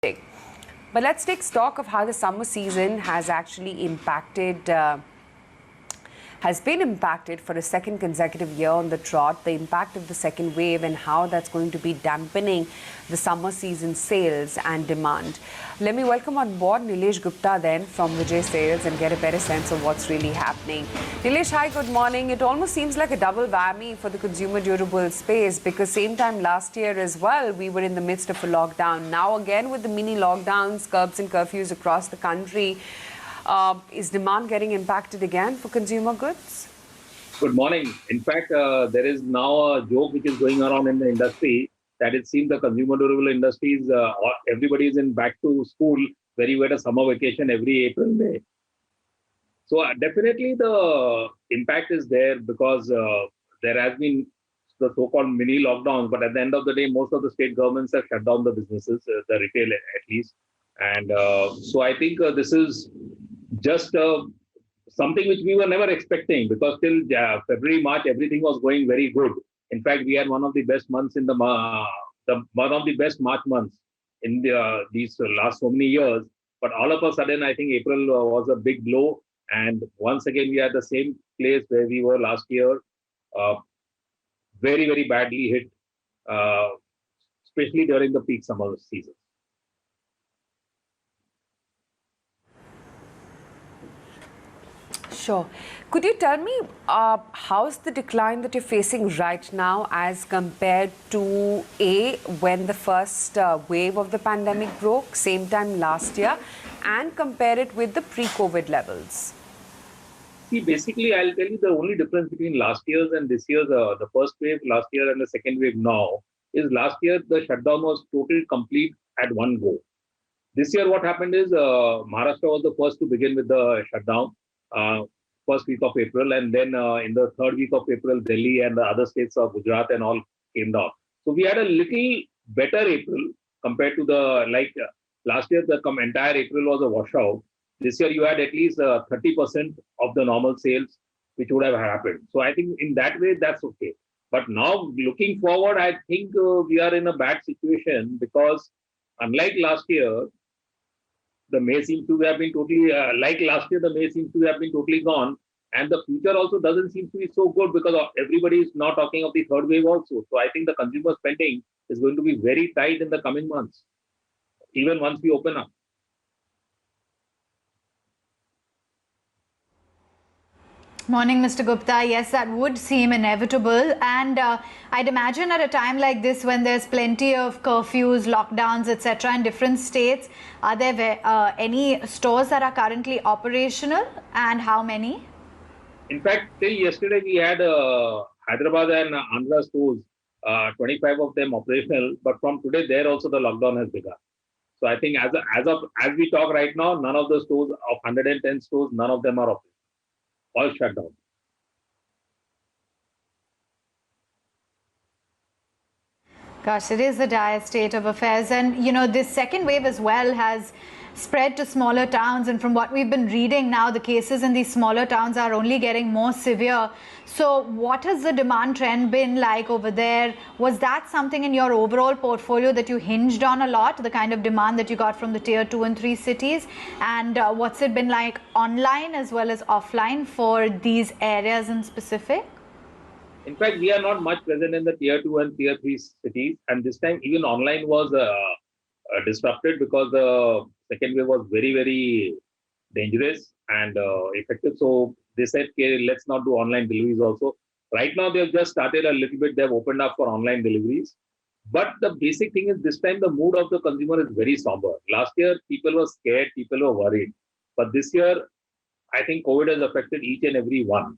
But let's take stock of how the summer season has actually been impacted for a second consecutive year on the trot, the impact of the second wave and how that's going to be dampening the summer season sales and demand. Let me welcome on board Nilesh Gupta then from Vijay Sales and get a better sense of what's really happening. Nilesh, hi, good morning. It almost seems like a double whammy for the consumer durable space because same time last year as well, we were in the midst of a lockdown. Now again with the mini lockdowns, curbs and curfews across the country, is demand getting impacted again for consumer goods? Good morning. In fact, there is now a joke which is going around in the industry that it seems the consumer durable industries, everybody is in back to school where you get a summer vacation every April, May. So definitely the impact is there because there has been the so-called mini lockdowns, but at the end of the day, most of the state governments have shut down the businesses, the retail at least. And so I think this is just something which we were never expecting because till February, March, everything was going very good. In fact, we had one of the best months in one of the best March months in these last so many years. But all of a sudden, I think April was a big blow. And once again, we are at the same place where we were last year, very, very badly hit, especially during the peak summer season. Sure. Could you tell me how's the decline that you're facing right now as compared to when the first wave of the pandemic broke, same time last year, and compare it with the pre-COVID levels? See, basically, I'll tell you the only difference between last year's and this year's, the first wave last year and the second wave now, is last year the shutdown was totally complete at one go. This year, what happened is Maharashtra was the first to begin with the shutdown. First week of April, and then in the third week of April, Delhi and the other states of Gujarat and all came down. So we had a little better April compared to last year, the entire April was a washout. This year, you had at least 30% of the normal sales, which would have happened. So I think in that way, that's okay. But now looking forward, I think we are in a bad situation because unlike last year, the May seems to have been totally, like last year, the May seems to have been totally gone. And the future also doesn't seem to be so good because everybody is now talking of the third wave also. So I think the consumer spending is going to be very tight in the coming months, even once we open up. Morning, Mr. Gupta. Yes, that would seem inevitable. And I'd imagine at a time like this, when there's plenty of curfews, lockdowns, etc. in different states, are there any stores that are currently operational and how many? In fact, till yesterday, we had Hyderabad and Andhra stores, 25 of them operational. But from today, there also the lockdown has begun. So I think as we talk right now, none of the stores of 110 stores, none of them are operational. All shut down. Gosh, it is a dire state of affairs. And, you know, this second wave as well has spread to smaller towns. And from what we've been reading now, the cases in these smaller towns are only getting more severe. So what has the demand trend been like over there? Was that something in your overall portfolio that you hinged on a lot, the kind of demand that you got from the tier 2 and 3 cities? And what's it been like online as well as offline for these areas in specific? In fact, we are not much present in the tier 2 and tier 3 cities. And this time, even online was disrupted because the second wave was very, very dangerous and effective. So they said, okay, let's not do online deliveries also. Right now, they've just started a little bit. They've opened up for online deliveries. But the basic thing is this time, the mood of the consumer is very somber. Last year, people were scared, people were worried. But this year, I think COVID has affected each and every one.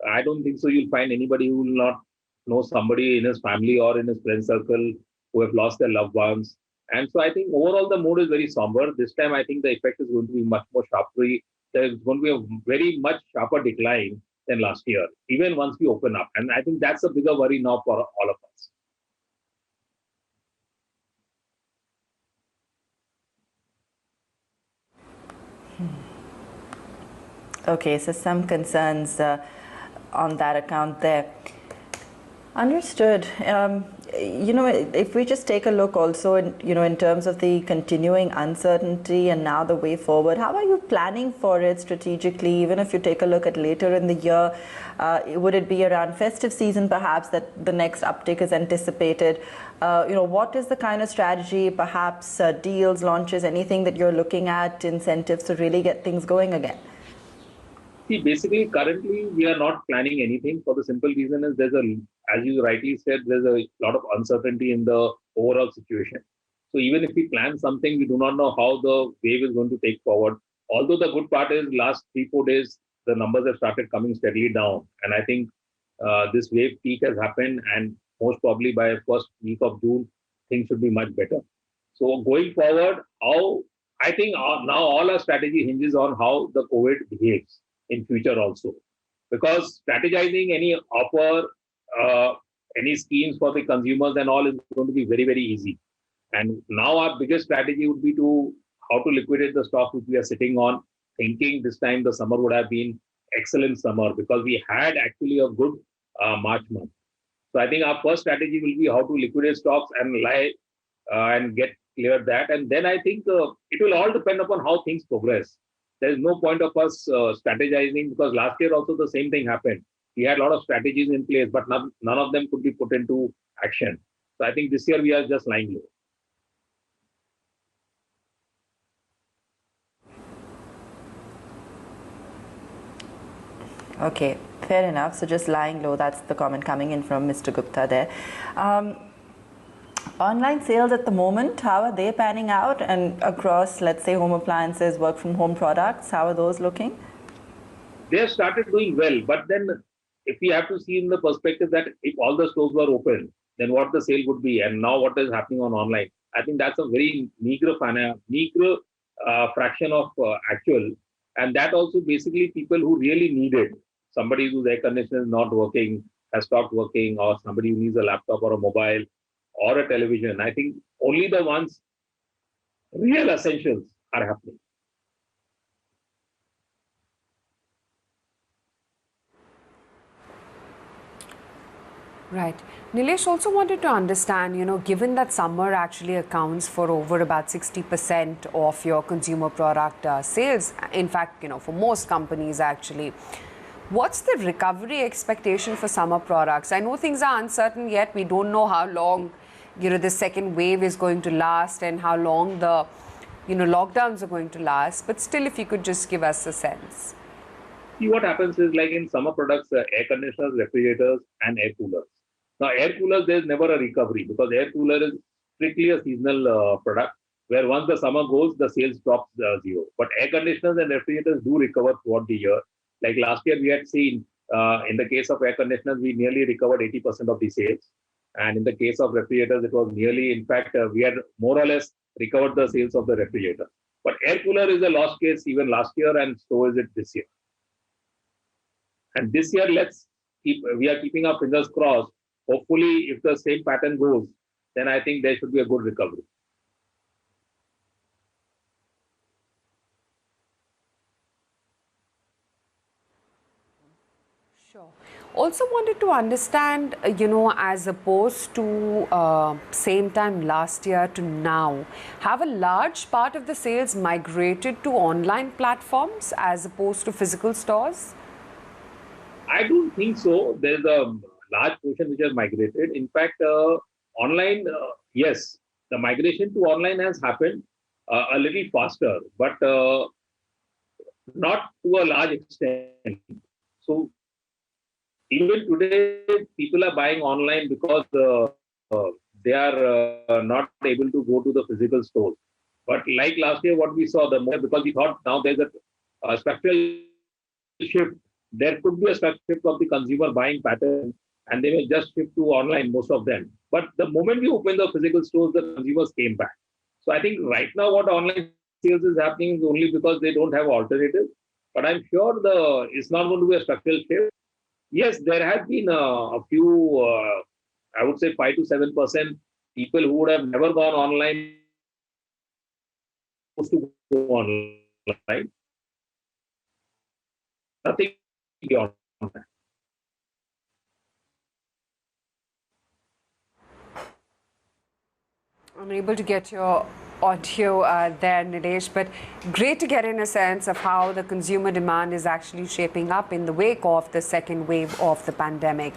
I don't think so you'll find anybody who will not know somebody in his family or in his friend circle who have lost their loved ones. And so I think overall the mood is very somber. This time I think the effect is going to be much more sharper. There's going to be a very much sharper decline than last year, even once we open up. And I think that's a bigger worry now for all of us. Okay, so some concerns on that account there. Understood. If we just take a look also, in terms of the continuing uncertainty and now the way forward, how are you planning for it strategically? Even if you take a look at later in the year, would it be around festive season perhaps that the next uptick is anticipated? What is the kind of strategy, perhaps deals, launches, anything that you're looking at, incentives to really get things going again? See, basically, currently we are not planning anything for the simple reason is as you rightly said, there's a lot of uncertainty in the overall situation. So even if we plan something, we do not know how the wave is going to take forward. Although the good part is last 3-4 days, the numbers have started coming steadily down. And I think this wave peak has happened and most probably by first week of June, things should be much better. So going forward, I think now all our strategy hinges on how the COVID behaves in future also, because strategizing any offer, any schemes for the consumers and all is going to be very, very easy. And now our biggest strategy would be how to liquidate the stock which we are sitting on, thinking this time the summer would have been excellent summer because we had actually a good March month. So I think our first strategy will be how to liquidate stocks and and get clear that. And then I think it will all depend upon how things progress. There is no point of us strategizing because last year also the same thing happened. We had a lot of strategies in place, but none of them could be put into action. So I think this year we are just lying low. Okay, fair enough. So just lying low, that's the comment coming in from Mr. Gupta there. Online sales at the moment, how are they panning out? And across, let's say, home appliances, work from home products, how are those looking? They have started doing well, but then if we have to see in the perspective that if all the stores were open, then what the sale would be, and now what is happening on online, I think that's a very meager fraction of actual, and that also basically people who really need it, somebody whose air conditioner is not working, has stopped working, or somebody who needs a laptop or a mobile or a television. I think only the ones real essentials are happening. Right. Nilesh also wanted to understand, given that summer actually accounts for over about 60% of your consumer product sales, in fact, for most companies actually, what's the recovery expectation for summer products? I know things are uncertain yet. We don't know how long, the second wave is going to last and how long the, lockdowns are going to last. But still, if you could just give us a sense. See, what happens is like in summer products, air conditioners, refrigerators, and air coolers. Now, air coolers, there's never a recovery because air cooler is strictly a seasonal product where once the summer goes, the sales drops zero. But air conditioners and refrigerators do recover throughout the year. Like last year, we had seen in the case of air conditioners, we nearly recovered 80% of the sales. And in the case of refrigerators, it was nearly, in fact, we had more or less recovered the sales of the refrigerator. But air cooler is a lost case even last year, and so is it this year. And this year, we are keeping our fingers crossed. Hopefully, if the same pattern goes, then I think there should be a good recovery. Sure. Also wanted to understand, as opposed to same time last year to now, have a large part of the sales migrated to online platforms as opposed to physical stores? I don't think so. There's a large portion which has migrated. In fact, online, yes, the migration to online has happened a little faster, but not to a large extent. So even today, people are buying online because they are not able to go to the physical stores. But like last year, what we saw, because we thought now there's a structural shift, there could be a structural shift of the consumer buying pattern, and they may just shift to online, most of them. But the moment we open the physical stores, the consumers came back. So I think right now what online sales is happening is only because they don't have alternatives. But I'm sure it's not going to be a structural shift. Yes, there have been a few, I would say 5 to 7% people who would have never gone online to go online. Nothing beyond that. Unable to get your audio there, Nilesh, but great to get in a sense of how the consumer demand is actually shaping up in the wake of the second wave of the pandemic.